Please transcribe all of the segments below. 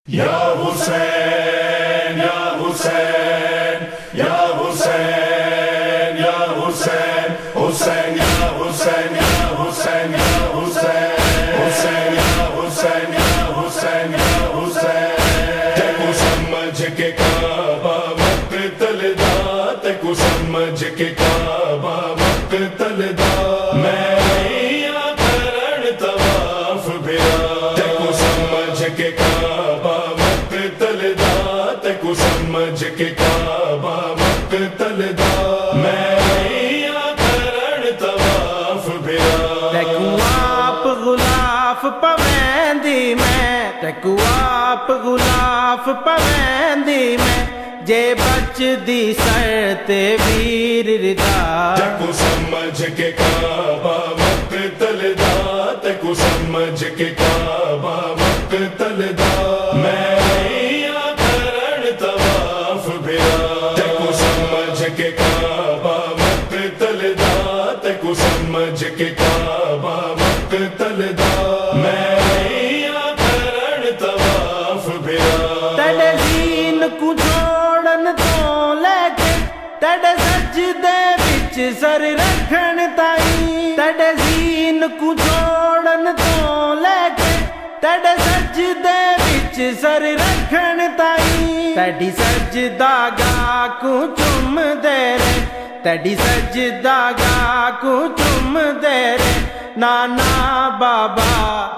یا حسین یا حسین یا حسین یا حسین حسین یا حسین یا حسین یا حسین حسین یا حسین یا حسین یا حسین تیکو سمجھ کے کعبہ مقتل دا تیکو سمجھ کے کعبہ مقتل دا میں کرن طواف بھرا تیکو سمجھ کے کعبہ مقتل دا تیکو سمجھ کے کعبہ مقتل دا میں کرن طواف بھرا تیکو آپ غلاف پویندی میں تیکو آپ غلاف پویندی میں جے بچ دی سر تے ویر ردا تیکو سمجھ کے کعبہ مقتل دا تیکو سمجھ کے کعبہ مقتل دا میں کرن طواف بھرا تیکو سمجھ کے کعبہ مقتل دا تیکو سمجھ کے کعبہ مقتل دا میں کرن طواف بھرا تیرے دین کو جوڑن تو لے کے تیرے سجدے وچ سر رکھن تائی تیرے دین کو جوڑن تو لے کے تیرے سجدے وچ سر رکھن تائی تیری سجدہ گاہ کو چم دے رے تیری سجدہ گاہ کو چم دے رے نانا بابا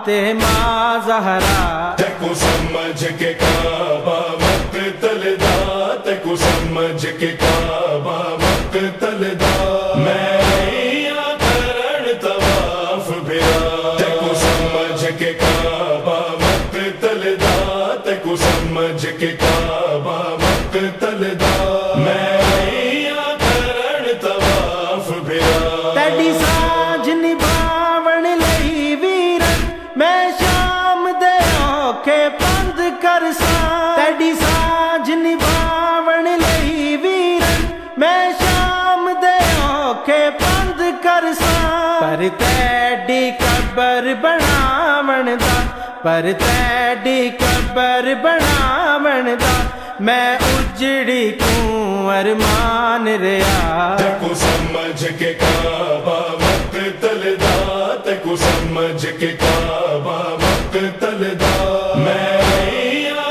تے ماں زہرا تیکو سمجھ کے کعبہ مقتل دا تیکو سمجھ کے کعبہ مقتل دا میں کرن طواف بھرا تیکو سمجھ کے کعبہ مقتل دا تیکو سمجھ کے کعبہ مقتل دا میں کرن طواف بھرا تیری سانجھ نبھاون لئی ویرن میں شام دے اوکھے بند کرساں تیری سانجھ نبھاون لئی ویرن میں شام دے اوکھے بند کرساں پر تیری قبر بناون دا پر تیری قبر بناون دا میں اجڑی کوں ارمان رہا تیکو سمجھ کے کعبہ مقتل دا تیکو سمجھ کے کعبہ مقتل دا میں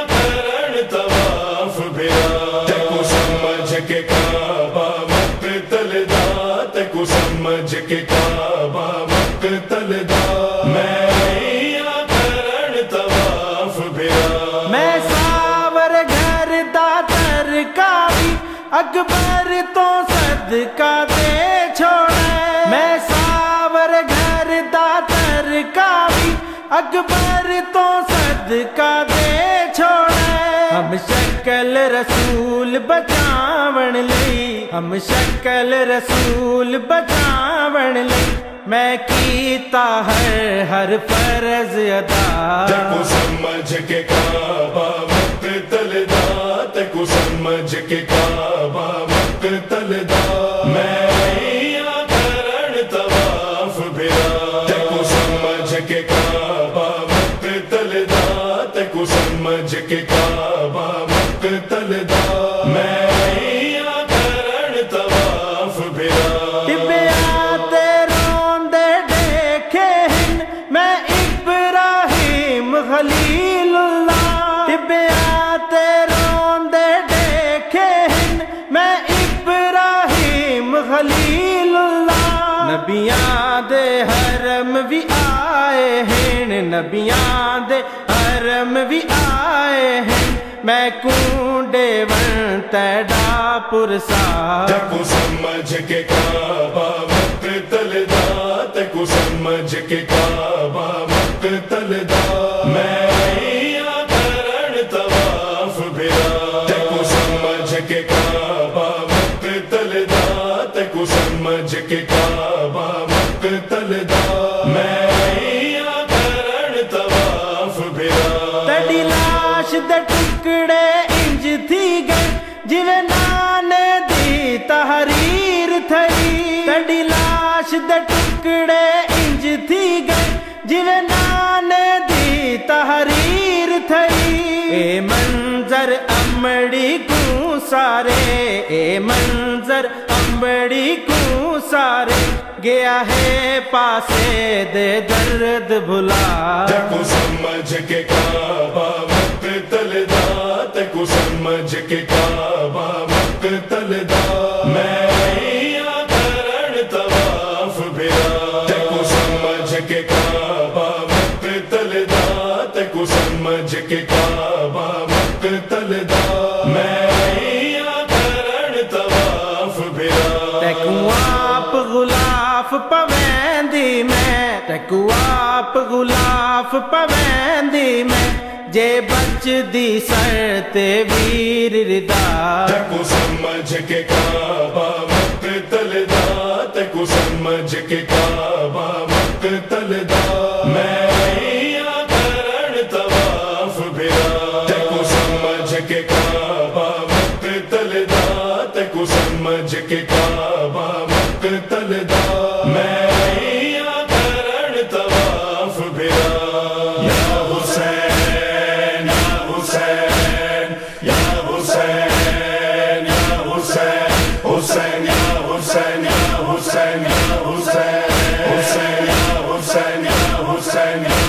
کرن طواف بھرا تیکو سمجھ کے کعبہ مقتل دا تیکو سمجھ کے کعبہ مقتل دا میں کرن طواف بھرا میں ساور گھر دا ترکاری اکبر تو صدقہ دے چھوڑے میں ساور گھر دا ترکاری اکبر تو صدقہ دے چھوڑے ہم شکل رسول بچاون لئی ہم شکل رسول بچاون لئی میں کیتا ہر فرض ادا تیکو سمجھ کے کعبہ مقتل دا تیکو سمجھ کے کعبہ مقتل دا میں کرن طواف بھرا تیکو سمجھ کے کعبہ مقتل دا تیکو سمجھ کے کعبہ مقتل دا میں کرن طواف بھرا ٹبیا تے روندے دیکھے ہن میں ابراہیم خلیل اللہ ٹبیا تے روندے دیکھے ہن میں ابراہیم خلیل اللہ نبیاں دے حرم بھی آئے ہن نبیاں دے حرم بھی آئے ہن میں کونڈے ون تیڑا پرسا تیکو سمجھ کے کعبہ مقتل دا تیکو سمجھ کے کعبہ مقتل دا میں کرن طواف بھرا تیکو سمجھ کے کعبہ مقتل دا تیکو سمجھ کے کعبہ مقتل دا میں کرن طواف بھرا تیری لاش دے ٹکڑے انج تھی گئے جویں نانے دی تحریر تھئی تیری لاش دے ٹکڑے انج تھی گئے جویں نانے دی تحریر تھئی اے منظر امڑی کو سارے اے منظر امڑی کو سارے گیا ہے پاسے دے درد بھلا تکو سمجھ کے کعبہ مقتل دا تکو سمجھ کے کعبہ مقتل دا میں آئیاں کرن طواف بھرا تکو سمجھ کے کعبہ مقتل دا تکو سمجھ کے کعبہ مقتل دا میں آئیاں کرن طواف بھرا تکو آپ غلاف پویندی میں تکو آپ غلاف پویندی میں جے بچ دی سر تے ویر ردا تکو سمجھ کے کعبہ مقتل دا تکو سمجھ کے کعبہ مقتل دا میں آئیاں کرن طواف بھرا تکو سمجھ کے کعبہ مقتل دا تکو سمجھ کے کعبہ مقتل دا میں آئیاں کرن طواف بھرا یا حسین یا حسین یا حسین یا حسین حسین یا حسین یا حسین یا حسین حسین یا حسین یا حسین یا